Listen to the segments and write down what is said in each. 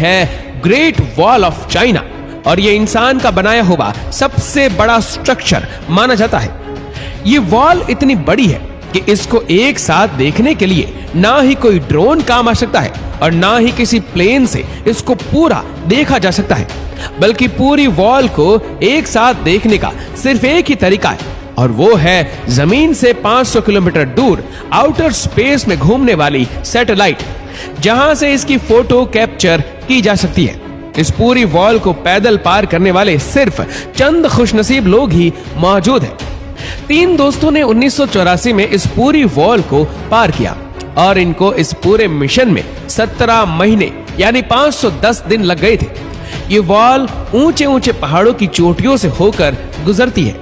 है great wall of China, और ये इंसान का बनाया हुआ सबसे बड़ा स्ट्रक्चर माना जाता है। ये वॉल इतनी बड़ी है कि इसको एक साथ देखने के लिए ना ही कोई ड्रोन काम आ सकता है और ना ही किसी प्लेन से इसको पूरा देखा जा सकता है, बल्कि पूरी वॉल को एक साथ देखने का सिर्फ एक ही तरीका है, और वो है जमीन से 500 किलोमीटर दूर आउटर स्पेस में घूमने वाली सैटेलाइट, जहां से इसकी फोटो कैप्चर की जा सकती है। इस पूरी वॉल को पैदल पार करने वाले सिर्फ चंद खुशनसीब लोग ही मौजूद हैं। 3 दोस्तों ने 1984 में इस पूरी वॉल को पार किया और इनको इस पूरे मिशन में 17 महीने यानी 510 दिन लग गए थे। ये वॉल ऊंचे ऊंचे पहाड़ों की चोटियों से होकर गुजरती है,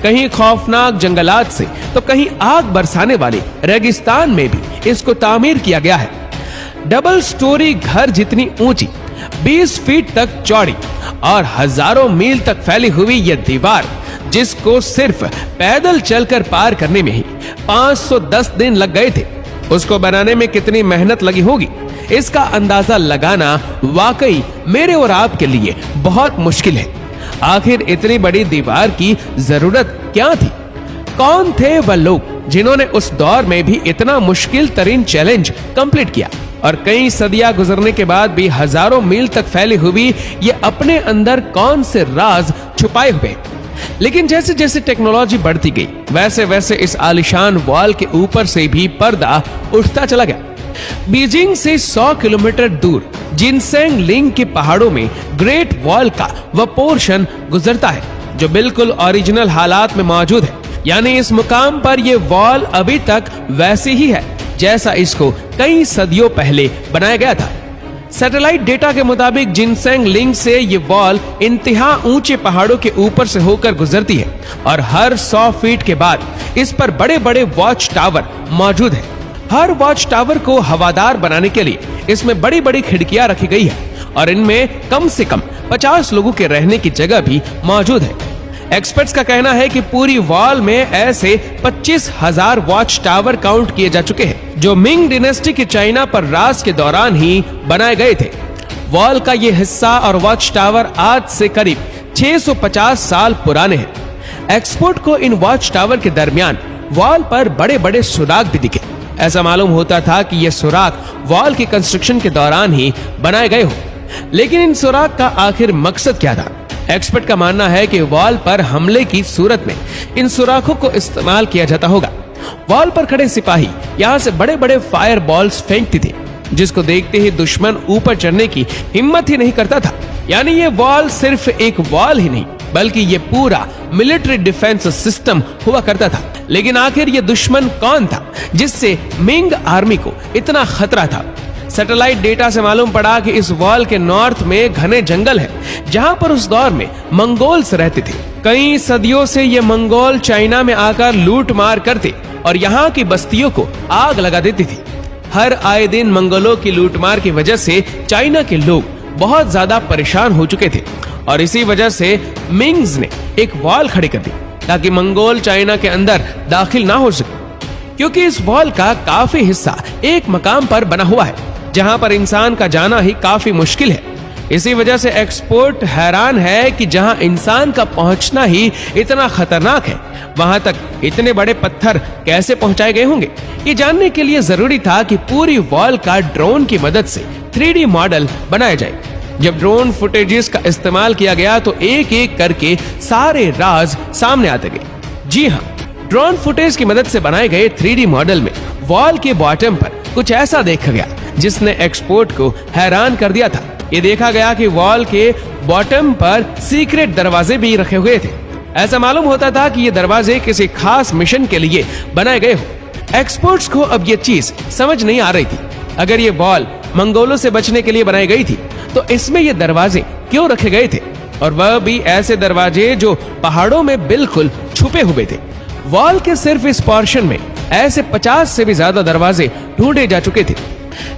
कहीं खौफनाक जंगलात से तो कहीं आग बरसाने वाले रेगिस्तान में भी इसको तामीर किया गया है। डबल स्टोरी घर जितनी ऊंची, 20 फीट तक चौड़ी और हजारों मील तक फैली हुई यह दीवार, जिसको सिर्फ पैदल चलकर पार करने में ही 510 दिन लग गए थे, उसको बनाने में कितनी मेहनत लगी होगी, इसका अंदाजा लगाना वाकई मेरे और आपके लिए बहुत मुश्किल है। आखिर इतनी बड़ी दीवार की जरूरत क्या थी? कौन थे वह लोग जिन्होंने उस दौर में भी इतना मुश्किल तरीन चैलेंज कंप्लीट किया और कई सदियां गुजरने के बाद भी हजारों मील तक फैली हुई ये अपने अंदर कौन से राज छुपाए हुए? लेकिन जैसे जैसे टेक्नोलॉजी बढ़ती गई वैसे वैसे इस आलिशान वॉल के ऊपर से भी पर्दा उठता चला गया। बीजिंग से 100 किलोमीटर दूर जिनसेंग लिंग के पहाड़ों में ग्रेट वॉल का वह पोर्शन गुजरता है जो बिल्कुल ओरिजिनल हालात में मौजूद है, यानी इस मुकाम पर यह वॉल अभी तक वैसी ही है जैसा इसको कई सदियों पहले बनाया गया था। सैटेलाइट डेटा के मुताबिक जिनसेंग लिंग से ये वॉल इंतहा ऊंचे पहाड़ों के ऊपर से होकर गुजरती है और हर 100 फीट के बाद इस पर बड़े बड़े वॉच टावर मौजूद है। हर वॉच टावर को हवादार बनाने के लिए इसमें बड़ी बड़ी खिड़कियां रखी गई है और इनमें कम से कम 50 लोगों के रहने की जगह भी मौजूद है। एक्सपर्ट्स का कहना है कि पूरी वॉल में ऐसे 25,000 वॉच टावर काउंट किए जा चुके हैं जो मिंग डिनेस्टी के चाइना पर राज के दौरान ही बनाए गए थे। वॉल का ये हिस्सा और वॉच टावर आज से करीब 650 साल पुराने हैं। एक्सपर्ट को इन वॉच टावर के दरमियान वॉल पर बड़े बड़े सुराग भी दिखे। ऐसा मालूम होता था कि ये सुराग वॉल के कंस्ट्रक्शन के दौरान ही बनाए गए हो, लेकिन इन सुराग का आखिर मकसद क्या था? एक्सपर्ट का मानना है कि वॉल पर हमले की सूरत में इन सुराखों को इस्तेमाल किया जाता होगा। वॉल पर खड़े सिपाही यहाँ से बड़े बड़े फायर बॉल्स फेंकते थे, जिसको देखते ही दुश्मन ऊपर चढ़ने की हिम्मत ही नहीं करता था। यानी ये वॉल सिर्फ एक वॉल ही नहीं बल्कि ये पूरा मिलिट्री डिफेंस सिस्टम हुआ करता था। लेकिन आखिर ये दुश्मन कौन था जिससे मिंग आर्मी को इतना खतरा था? सैटेलाइट डेटा से मालूम पड़ा कि इस वॉल के नॉर्थ में घने जंगल है जहां पर उस दौर में मंगोल्स रहते थे। कई सदियों से ये मंगोल चाइना में आकर लूट मार करते और यहाँ की बस्तियों को आग लगा देती थी। हर आए दिन मंगोलों की लूटमार की वजह से चाइना के लोग बहुत ज्यादा परेशान हो चुके थे और इसी वजह से मिंग्स ने एक वॉल खड़ी कर दी ताकि मंगोल चाइना के अंदर दाखिल ना हो सके, क्योंकि इस वॉल का काफी हिस्सा एक मकाम पर बना हुआ है जहां पर इंसान का जाना ही काफी मुश्किल है। इसी वजह से एक्सपर्ट हैरान है कि जहां इंसान का पहुंचना ही इतना खतरनाक है वहां तक इतने बड़े पत्थर कैसे पहुंचाए गए होंगे। ये जानने के लिए जरूरी था कि पूरी वॉल का ड्रोन की मदद से 3D मॉडल बनाया जाए। जब ड्रोन फुटेजेस का इस्तेमाल किया गया तो एक एक करके सारे राज सामने आते गए। जी हाँ, ड्रोन फुटेज की मदद से बनाए गए 3D मॉडल में वॉल के बॉटम पर कुछ ऐसा देखा गया जिसने एक्सपर्ट को हैरान कर दिया था। ये देखा गया कि वॉल के बॉटम पर सीक्रेट दरवाजे भी रखे हुए थे। ऐसा मालूम होता था कि ये दरवाजे किसी खास मिशन के लिए बनाए गए हो। एक्सपर्ट्स को अब ये चीज समझ नहीं आ रही थी। अगर ये वॉल मंगोलों से बचने के लिए बनाई गई थी तो इसमें ये दरवाजे क्यों रखे गए थे, और वह भी ऐसे दरवाजे जो पहाड़ों में बिल्कुल छुपे हुए थे। वॉल के सिर्फ इस पोर्शन में ऐसे 50 से भी ज्यादा दरवाजे ढूंढे जा चुके थे।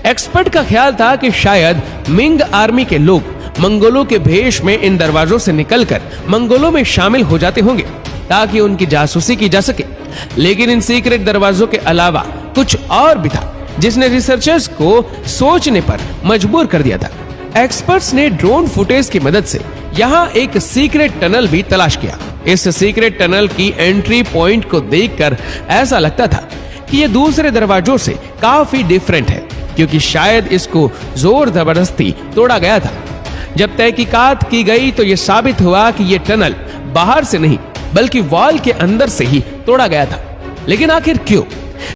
एक्सपर्ट का ख्याल था कि शायद मिंग आर्मी के लोग मंगोलों के भेष में इन दरवाजों से निकलकर मंगोलों में शामिल हो जाते होंगे ताकि उनकी जासूसी की जा सके। लेकिन इन सीक्रेट दरवाजों के अलावा कुछ और भी था जिसने रिसर्चर्स को सोचने पर मजबूर कर दिया था। एक्सपर्ट्स ने ड्रोन फुटेज की मदद से यहाँ एक सीक्रेट टनल भी तलाश किया। इस सीक्रेट टनल की एंट्री पॉइंट को देखकर ऐसा लगता था कि ये दूसरे दरवाजों से काफी डिफरेंट है, क्योंकि शायद इसको जोर जबरदस्ती तोड़ा गया था। जब तहकीकात की गई तो यह साबित हुआ कि यह टनल बाहर से नहीं बल्कि वॉल के अंदर से ही तोड़ा गया था। लेकिन आखिर क्यों?